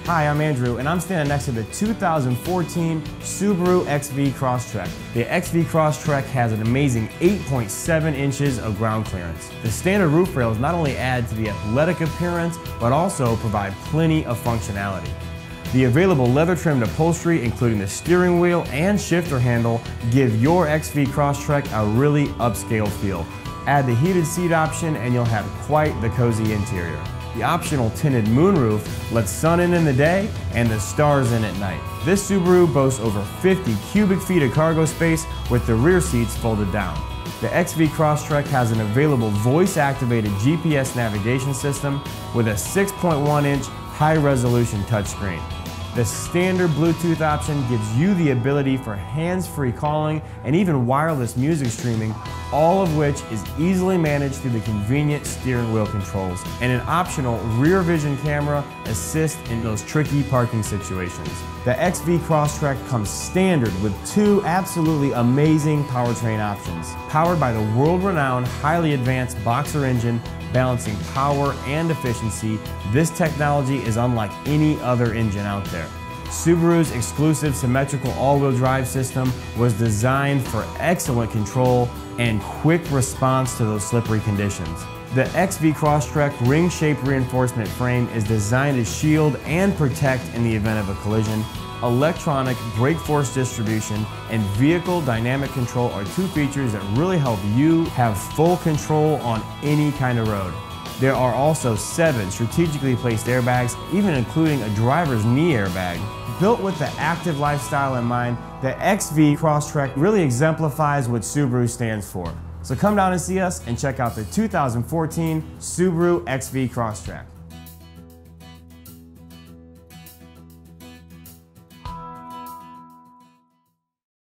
Hi, I'm Andrew, and I'm standing next to the 2014 Subaru XV Crosstrek. The XV Crosstrek has an amazing 8.7 inches of ground clearance. The standard roof rails not only add to the athletic appearance, but also provide plenty of functionality. The available leather-trimmed upholstery, including the steering wheel and shifter handle, give your XV Crosstrek a really upscale feel. Add the heated seat option and you'll have quite the cozy interior. The optional tinted moonroof lets sun in the day and the stars in at night. This Subaru boasts over 50 cubic feet of cargo space with the rear seats folded down. The XV Crosstrek has an available voice-activated GPS navigation system with a 6.1-inch high-resolution touchscreen. The standard Bluetooth option gives you the ability for hands-free calling and even wireless music streaming, all of which is easily managed through the convenient steering wheel controls, and an optional rear vision camera assists in those tricky parking situations. The XV Crosstrek comes standard with two absolutely amazing powertrain options. Powered by the world-renowned, highly advanced Boxer engine, balancing power and efficiency, this technology is unlike any other engine out there. Subaru's exclusive symmetrical all-wheel drive system was designed for excellent control and quick response to those slippery conditions. The XV Crosstrek ring-shaped reinforcement frame is designed to shield and protect in the event of a collision. Electronic brake force distribution and vehicle dynamic control are two features that really help you have full control on any kind of road. There are also 7 strategically placed airbags, even including a driver's knee airbag. Built with the active lifestyle in mind, the XV Crosstrek really exemplifies what Subaru stands for. So come down and see us and check out the 2014 Subaru XV Crosstrek.